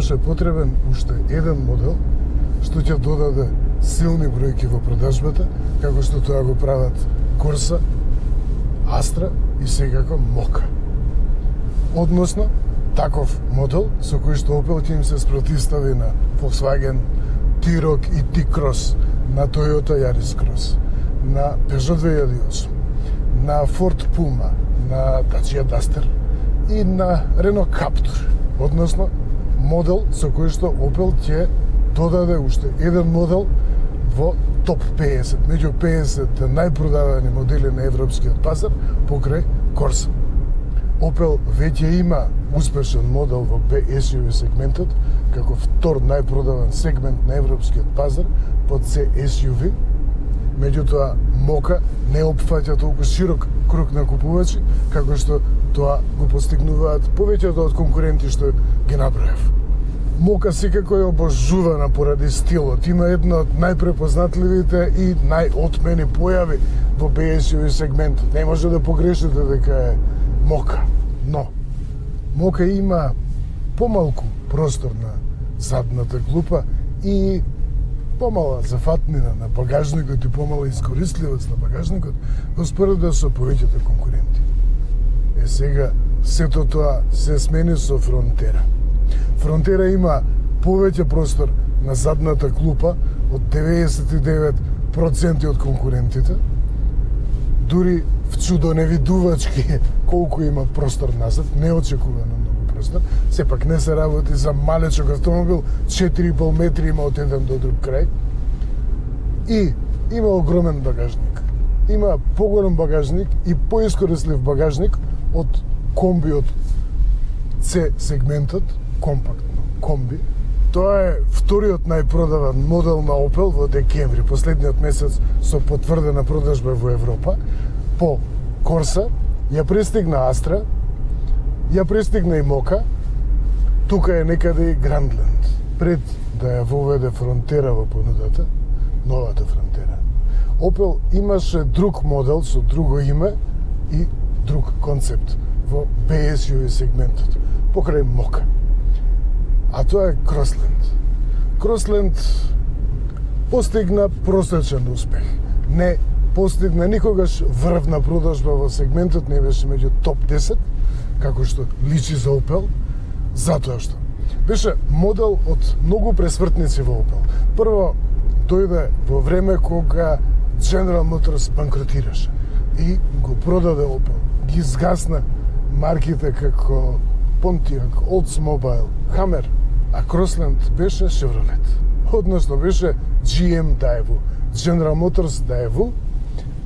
имаше потребен уште еден модел што ќе додаде силни бројки во продажбата, како што тоа го прават Corsa, Astra и секако Mokka. Односно, таков модел со кој што Opel ќе им се спротивстави на Volkswagen T-Roc и T-Cross, на Toyota Yaris Cross, на Peugeot 2008, на Ford Puma, на Dacia Duster и на Renault Captur. Односно, модел со кој што Opel ќе додаде уште еден модел во топ 50, меѓу 50 најпродавани модели на европскиот пазар покрај Corsa. Opel веќе има успешен модел во SUV сегментот, како втор најпродаван сегмент на европскиот пазар под се SUV. Меѓутоа, Mokka не опфаќа толку широк круг на купувачи, како што тоа го постигнуваат повеќето од конкуренти што ги набројав. Mokka секако е обожувана поради стилот. Има една од најпрепознатливите и најотмени појави во SUV сегментот. Не може да погрешите дека е Mokka. Но, Mokka има помалку простор на задната клупа и помала зафатнина на багажникот и помала искористливост на багажникот во споредба со повеќето конкуренти. Сега, сето тоа се смени со Frontera. Frontera има повеќе простор на задната клупа од 99% од конкурентите. Дури вчудо невидувачки колку има простор назад, неочекувано многу простор. Сепак не се работи за малечок автомобил, 4,5 метри има од еден до друг крај. И има огромен багажник. Има поголем багажник и поискористлив багажник од комбиот C сегментот, компактно комби. Тоа е вториот најпродаван модел на Opel во декември, последниот месец со потврдена продажба во Европа. По Corsa ја пристигна Astra, ја пристигна и Mokka, тука е некаде и Grandland. Пред да ја воведе Frontera во понудата, новата Frontera, Opel имаше друг модел со друго име и друг концепт во SUV сегментот, покрај Mokka. А тоа е Crossland. Crossland постигна просечен успех. Не постигна никогаш врвна продажба во сегментот, не беше меѓу топ 10, како што личи за Opel, затоа што беше модел од многу пресвртници во Opel. Прво, дојде во време кога General Motors банкротираше и го продаде Opel. Ги згасна марките како Pontiac, Oldsmobile, Hammer, а Crossland беше Chevrolet. Односно беше GM Daewoo, General Motors Daewoo,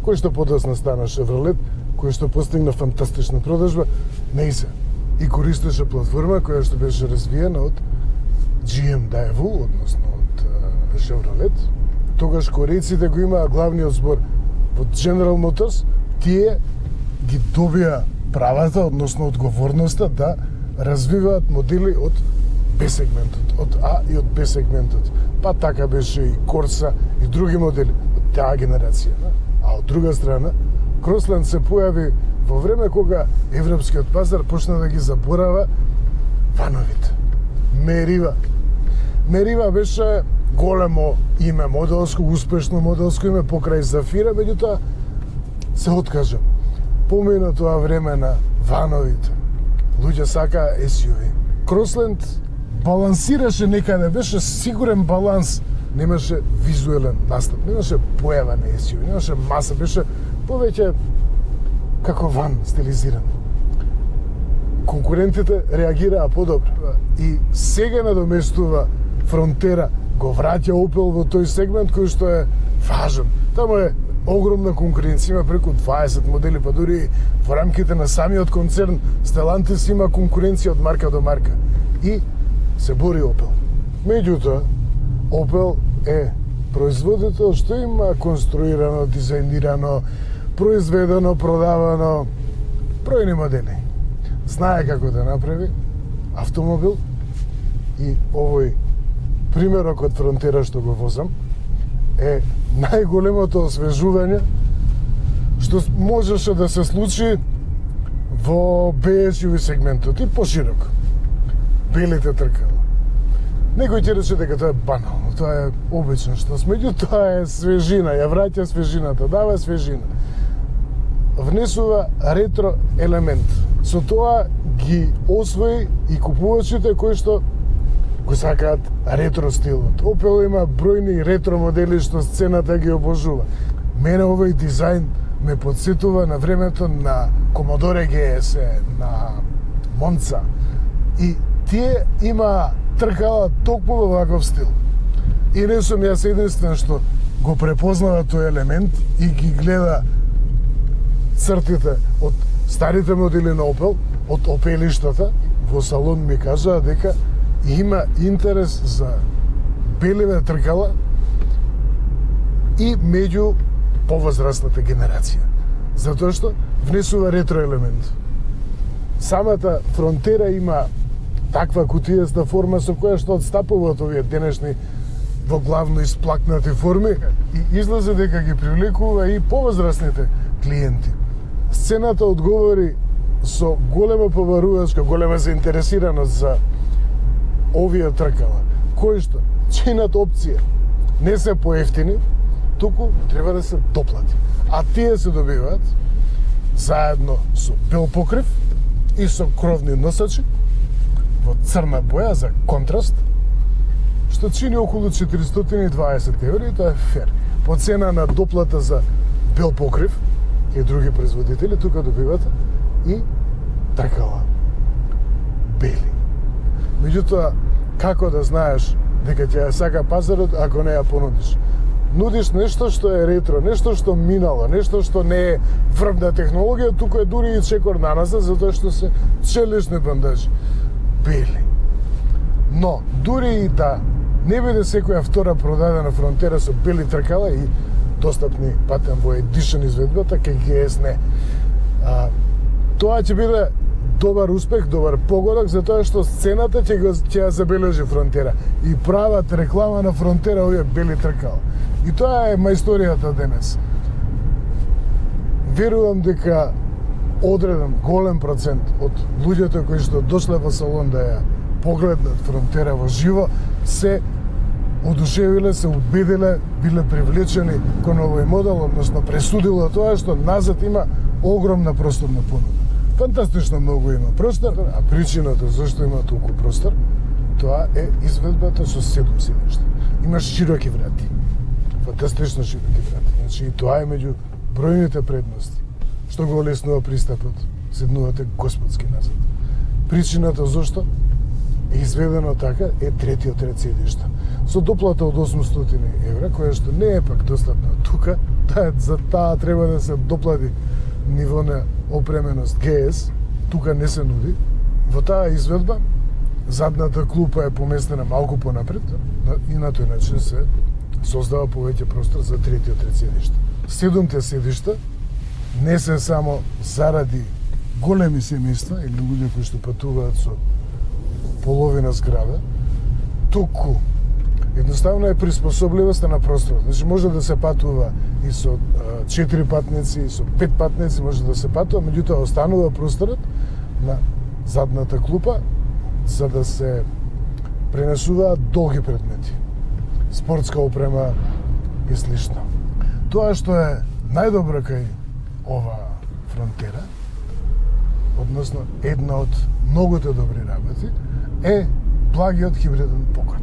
кој што подоцна стана Chevrolet, кој што постигна фантастична продажба, неисе. И користеше платформа која што беше развиена од GM Daewoo, односно од Chevrolet. Тогаш корејците го имаа главниот збор во General Motors, тие ги добија правата, односно одговорноста да развиваат модели од B сегментот, од А и од Б сегментот. Па така беше и Corsa и други модели од таа генерација. А од друга страна, Crossland се појави во време кога европскиот пазар почна да ги заборава вановите. Мерива беше големо име моделско, успешно моделско име покрај Зафира, меѓутоа се откажа. Помина тоа време на вановите. Луѓе сакаа SUV. Crossland балансираше некаде, беше сигурен баланс, немаше визуелен настап, немаше појава на SUV, немаше маса, беше повеќе како ван стилизиран. Конкурентите реагираа подобро и сега надоместува Frontera, го враќа Opel во тој сегмент кој што е важен. Таму е огромна конкуренција, има преку 20 модели, па дури во рамките на самиот концерн Stellantis има конкуренција од марка до марка. И се бори Opel. Меѓутоа, Opel е производител што има конструирано, дизајнирано, произведено, продавано бројни модели. Знае како да направи автомобил и овој примерок од Frontera што го возам е најголемото освежување што можеше да се случи во SUV сегментот и поширок. Белите тркала, Некој ќе рече дека тоа е банално, тоа е обичност, меѓутоа тоа е свежина, ја враќа свежината, дава свежина. Внесува ретро елемент. Со тоа ги освои и купувачите кои што го сакаат ретро стилот. Opel има бројни ретро модели што сцената ги обожува. Мене овој дизајн ме потсетува на времето на Commodore GS, на Monza. И тие има тркала токму во ваков стил. И не сум јас единствен што го препознава тој елемент и ги гледа цртите од старите модели на Opel, од Opeliштата. Во салон ми кажаа дека има интерес за беливе тркала и меѓу повозрастната генерација. Затоа што внесува ретро елемент. Самата фронтера има таква кутијаста форма со која што отстапуваат овие денешни во главно исплакнати форми и излезе дека ги привлекува и повозрастните клиенти. Сцената одговори со голема побарувачка, голема заинтересираност за овие тркала, кои што чинат опција не се поевтини, туку треба да се доплати. А тие се добиваат заедно со бел покрив и со кровни носачи во црна боја за контраст, што чини околу 420 евро и тоа е фер. По цена на доплата за бел покрив и други производители, тука добивате и тркала бели. Меѓутоа, како да знаеш дека ќе ја сака пазарот ако не ја понудиш? Нудиш нешто што е ретро, нешто што минало, нешто што не е врвна технологија, туку е дури и чекор наназад, затоа што се челични бандажи. Бели. Но, дури и да не биде секоја втора продадена фронтера со бели тркала и достапни патен во едишн изведбата, кај GS не. Тоа ќе биде добар успех, добар погодок, затоа што сцената ќе ја забележи фронтера и прават реклама на фронтера овие бели тркала. И тоа е мајсторијата денес. Верувам дека одреден голем процент од луѓето кои што дошле во салон да ја погледнат фронтера во живо се одушевиле, се убедиле, биле привлечени кон овој модел, односно пресудило тоа што назад има огромна просторна понуда. Фантастично многу има простор, а причината зашто има толку простор, тоа е изведбата со 7 седишта. Имаш широки врати. Фантастично широки врати. Значи и тоа е меѓу бројните предности што го олеснува пристапот, седнувате господски назад. Причината зашто е изведено така е третиот ред седишта. Со доплата од 800 евра, која што не е пак достапна тука, за таа треба да се доплати ниво на опременост GS, тука не се нуди. Во таа изведба, задната клупа е поместена малку понапред и на тој начин се создава повеќе простор за третиот ред седишта. 7 седишта не се само заради големи семејства или луѓе кои што патуваат со половина зграда, туку едноставно е приспособливоста на просторот. Значи може да се патува и со 4 патници, и со 5 патници може да се патува, меѓутоа останува просторот на задната клупа за да се пренесуваат долги предмети, спортска опрема и слично. Тоа што е најдобро кај ова фронтера, односно една од многуте добри работи, е плагиот хибриден погон.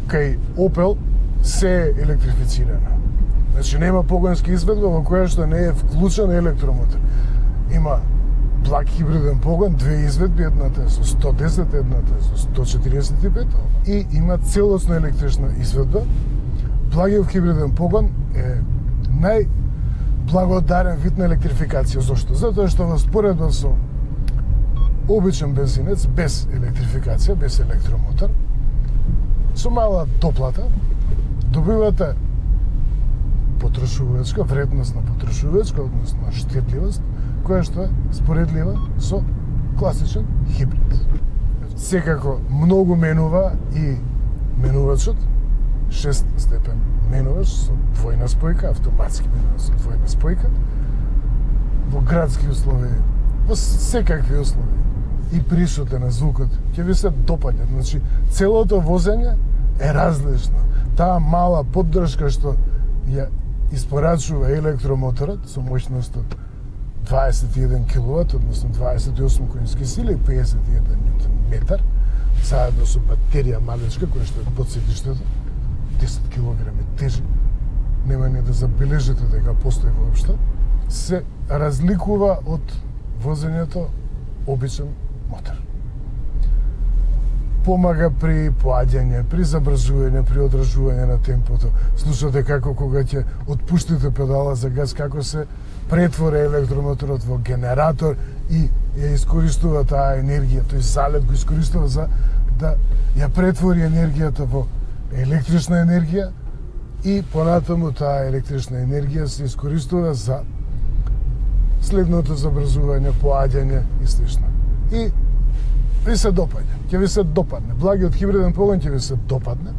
Кај Opel се е електрифицирано. Значи нема погонски изведба во која што не е вклучен електромотор. Има плаг хибриден погон, две изведби, едната е со 110, едната е со 145 и има целосно електрична изведба. Плагиот хибриден погон е најблагодарен вид на електрификација. Зошто? Затоа што во споредба со обичен бензинец без електрификација, без електромотор, со мала доплата добивате потрошувачка, вредност на потрошувачка, односно штетливост, која што е споредлива со класичен хибрид. Секако многу менува и менувачот, 6 степен менувач со двојна спојка, автоматски менувач со двојна спојка, во градски услови, во секакви услови, и присутен на звукот, ќе ви се допаѓа. Значи, целото возење е различно. Таа мала поддршка што ја испорачува електромоторот со моќност од 21 киловат, односно 28 конски сили и 51 ньютон метар, заедно со батерија малечка која што е под седиштето, 10 килограми тежи, нема ни да забележите дека постои воопшто, се разликува од возењето обичен мотор. Помага при поаѓање, при забрзување, при одржување на темпото. Слушате како кога ќе отпуштите педала за газ, како се претвори електромоторот во генератор и ја искористува таа енергија, тој залет го искористува за да ја претвори енергијата во електрична енергија и понатаму таа електрична енергија се искористува за следното забрзување, поаѓање и слично. И ви се допаѓа, ќе ви се допадне. Благиот хибриден погон ќе ви се допадне,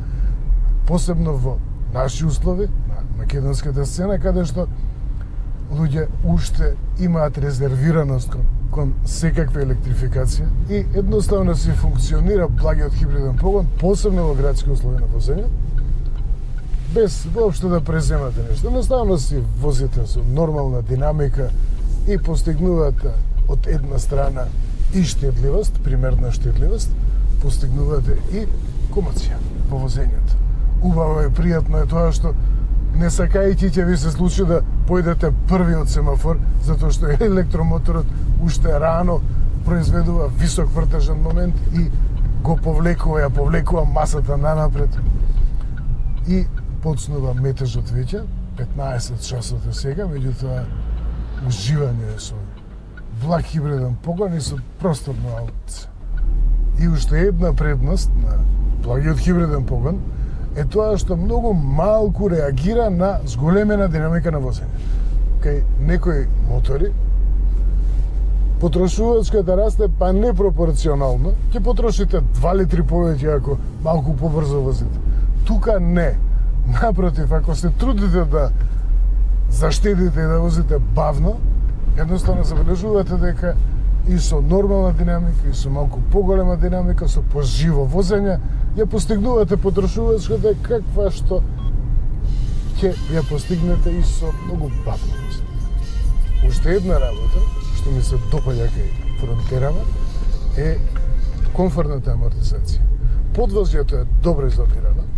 посебно во наши услови, на македонската сцена, каде што луѓе уште имаат резервираност кон секаква електрификација и едноставно се функционира благиот хибриден погон, посебно во градски услови на возење, без воопшто да преземате нешто. Едноставно си возите со нормална динамика и постигнувате од една страна и штедливост, примерна штедливост, постигнувате и комоција во возењето. Убаво и пријатно е тоа што не сакајќи ќе ви се случи да појдете први од семафор, затоа што електромоторот уште рано произведува висок вртежен момент и го повлекува масата нанапред и почнува метежот веќе, 15 часот е сега, меѓутоа уживање е со благ хибриден погон и со просторно аутце. И уште една предност на благиот хибриден погон е тоа што многу малку реагира на зголемена динамика на возење. Кај некои мотори потрошувачката расте па непропорционално, ќе потрошите 2 литри повеќе ако малку побрзо возите. Тука не. Напротив, ако се трудите да заштедите и да возите бавно, едноставно забележувате дека и со нормална динамика, и со малку поголема динамика, со поживо возење, ја постигнувате потрошувачката каква што ќе ја постигнете и со многу бавно возење. Уште една работа, што ми се допаѓа кај фронтерава, е комфортната амортизација. Подвозјето е добро изолирано,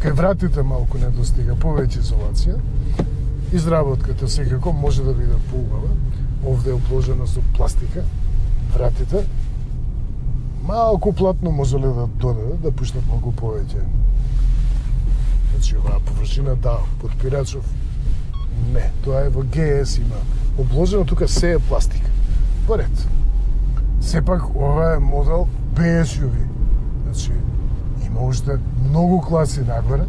кај вратите малку недостига повеќе изолација, изработката секако може да биде поубава. Овде е обложено со пластика, вратите. Малку платно може ли да додаде, да пуштат малку повеќе. Значи, оваа површина, да, подпирачов, не. Тоа е во ГС има. Обложено тука се е пластика. Поред. Сепак, ова е модел BSUV. Значи, има уште многу класи нагоре,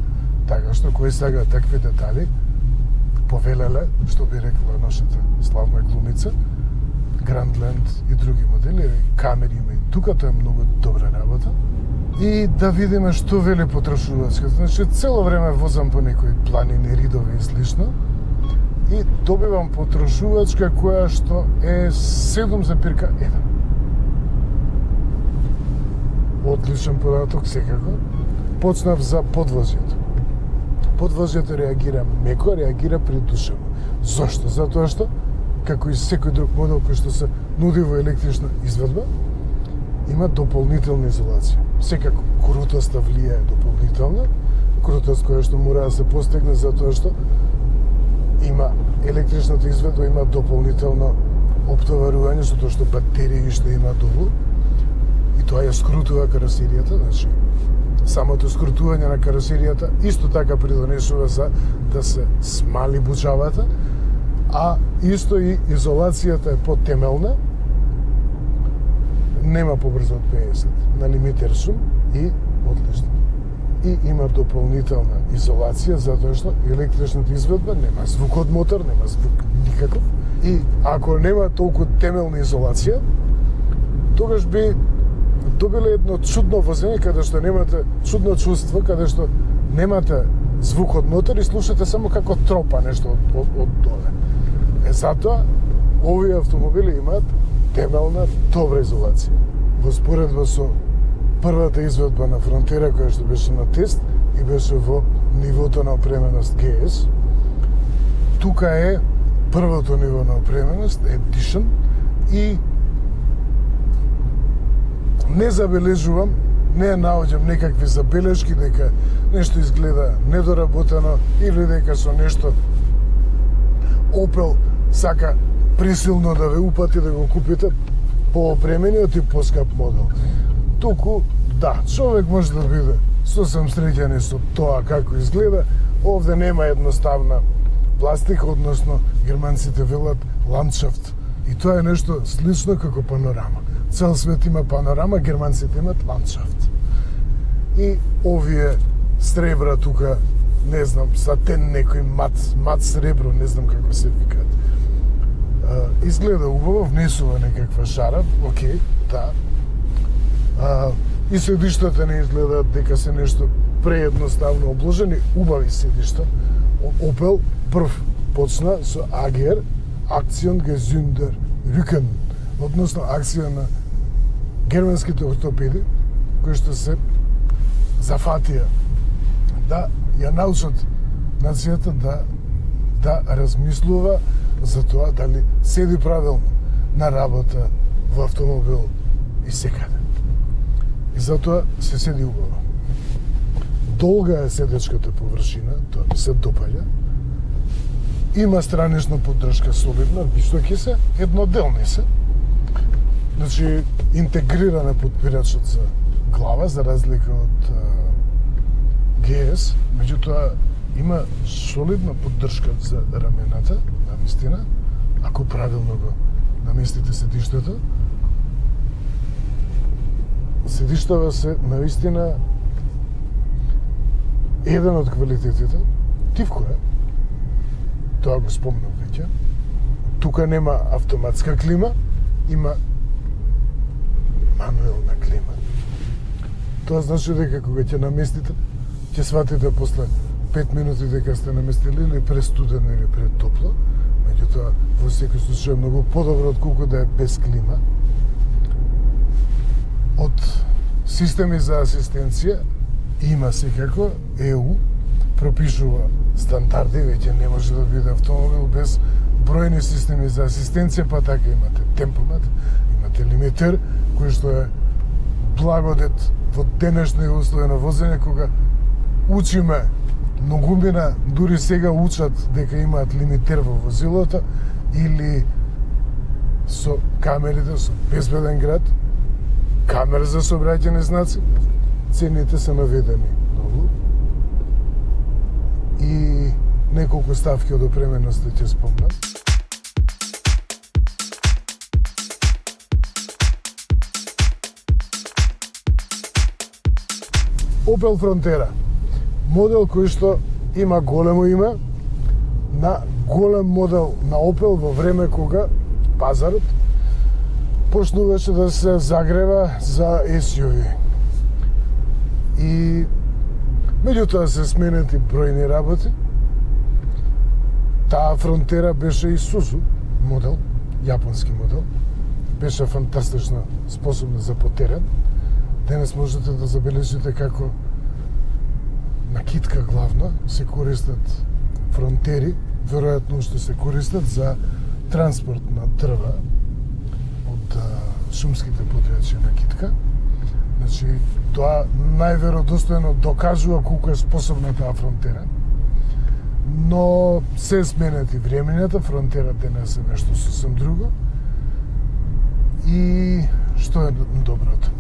така што кој сага такви детали, повелеле, што би рекла нашата славна глумица, Grandland и други модели, камери има и тука, тоа е многу добра работа. И да видиме што вели потрошувачката. Значи, цело време возам по некои планини, ридови и слично, и добивам потрошувачка која што е 7,1. Одличен податок, секако. Почнав за подвозјето. Подвозјето реагира меко, реагира придушено. Зошто? Затоа што, како и секој друг модел кој што се нуди во електрична изведба, има дополнителна изолација. Секако, крутоста влијае дополнително, крутост која што мора да се постигне затоа што има електричната изведба, има дополнително оптоварување, затоа што батерии што има долу, и тоа ја скрутува каросеријата, значи самото скрутување на каросеријата исто така придонесува за да се смали бучавата, а исто и изолацијата е потемелна, нема побрзо од 50 на лимитер шум и одлично. И има дополнителна изолација затоа што електричната изведба нема звук од мотор, нема звук никаков. И ако нема толку темелна изолација, тогаш би добиле едно чудно возење каде што немате чудно чувство, каде што немате звук од мотор и слушате само како тропа нешто од доле. Затоа овие автомобили имаат темелна добра изолација. во споредба со првата изведба на Фронтера која што беше на тест и беше во нивото на опременост GS. Тука е првото ниво на опременост, Edition, и не забележувам, не наоѓам некакви забелешки дека нешто изгледа недоработено или дека со нешто Opel сака присилно да ве упати да го купите поопремениот и поскап модел. Туку, да, човек може да биде сосем среќен и со тоа како изгледа. Овде нема едноставна пластика, односно германците велат ландшафт. И тоа е нешто слично како панорама. Цел свет има панорама, германците имат ландшафт. И овие сребра тука, не знам, сатен некој мат сребро, не знам како се викаат. Изгледа убаво, внесува некаква шара, окей, да. И седиштата не изгледаат дека се нешто преедноставно обложени, убави седишта. Opel прв почна со AGR, Aktion Gesünder Rücken, односно акција на германските ортопеди, кои што се зафатија да ја научат нацијата да размислува за тоа дали седи правилно на работа во автомобил и секаде. И затоа се седи убаво. Долга е седечката површина, тоа ми се допаѓа. Има странична поддршка солидна, вистоки се, едноделни се. Значи, интегриран е подпирачот за глава, за разлика од GS, меѓутоа има солидна поддршка за рамената, навистина, ако правилно го наместите седиштето. Седиштава се навистина еден од квалитетите. Тивко е, тоа го спомнав веќе. Тука нема автоматска клима, има мануелна клима. Тоа значи дека кога ќе наместите, ќе сватите после 5 минути дека сте наместили или престудено или претопло, меѓутоа во секој случај е многу подобро отколку да е без клима. Од системи за асистенција има секако, ЕУ пропишува стандарди, веќе не може да биде автомобил без бројни системи за асистенција, па така имате темпомат, имате лимитер, кој што е благодет во денешни услови на возење, кога учиме многумина, дури сега учат дека имаат лимитер во возилото или со камерите, со безбеден град, камера за сообраќајни знаци, цените се наведени многу. И неколку ставки од опременоста ќе спомнам. Opel Frontera, модел кој што има големо име, на голем модел на Opel во време кога пазарот почнуваше да се загрева за SUV. И меѓутоа се сменети бројни работи. Таа Frontera беше Isuzu модел, јапонски модел. Беше фантастично способна за потерен. Денес можете да забележите како на китка главно се користат фронтери, веројатно што се користат за транспорт на дрва од шумските подрачја на китка. Значи, тоа најверодостојно докажува колку е способна таа Frontera. Но се сменети времењата, Frontera денес е нешто сосем друго. И што е доброто?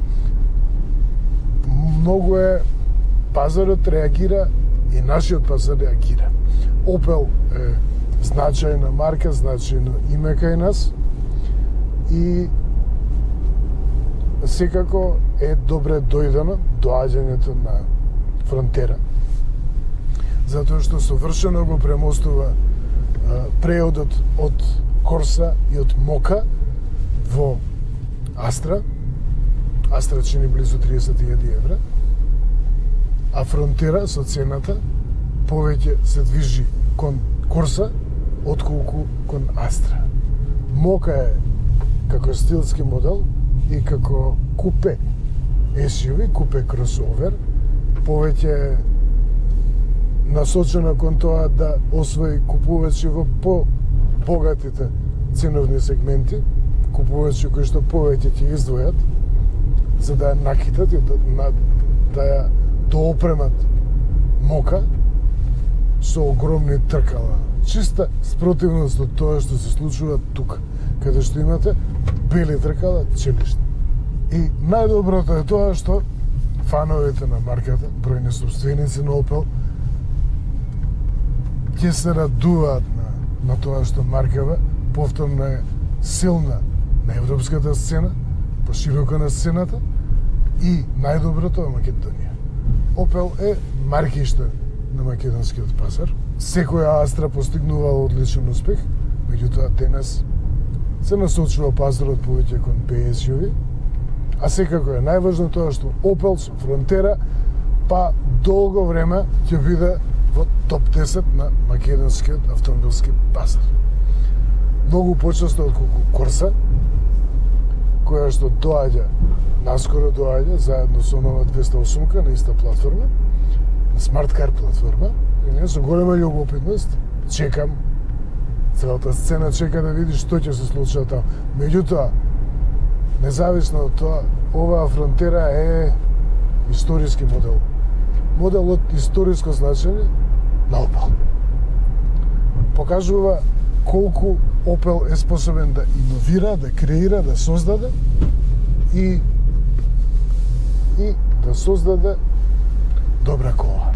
Многу е пазарот реагира и нашиот пазар реагира. Opel е значајна марка, значајно име кај нас и секако е добре дојдено доаѓањето на Frontera, затоа што совршено го премостува преодот од Corsa и од Moka во Astra. Astra чини близу 30.000 евра, а Frontera со цената повеќе се движи кон Corsa отколку кон Astra. Moka е како стилски модел, и како купе SUV, купе кросовер, повеќе насочена кон тоа да освои купувачи во по-богатите ценовни сегменти, купувачи кои што повеќе ќе издвојат за да ја накитат и да ја доопремат мока со огромни тркала. Чиста спротивност од тоа што се случува тука, каде што имате бели тркала, челишни. И најдоброто е тоа што фановите на марката, бројни собственици на Opel, ќе се радуваат на тоа што маркава повторно е силна на европската сцена, пошироко на сцената и најдоброто е Македонија. Opel е маркиште на македонскиот пазар. Секоја Астра постигнувала одличен успех, меѓутоа денес се насочува пазарот повеќе кон PSUV, а секако е најважно тоа што Opel со Frontera па долго време ќе биде во топ 10 на македонскиот автомобилски пазар. Многу почесто отколку Corsa, која што наскоро доаѓа заедно со нова 208-ка на иста платформа, на Smart Car платформа, и ние со голема љубопитност чекам, целата сцена чека да види што ќе се случи таму. Меѓутоа, независно од тоа, оваа Frontera е историски модел. Модел од историско значење на Opel. Покажува колку Opel е способен да иновира, да креира, да создаде и да создаде добра кола.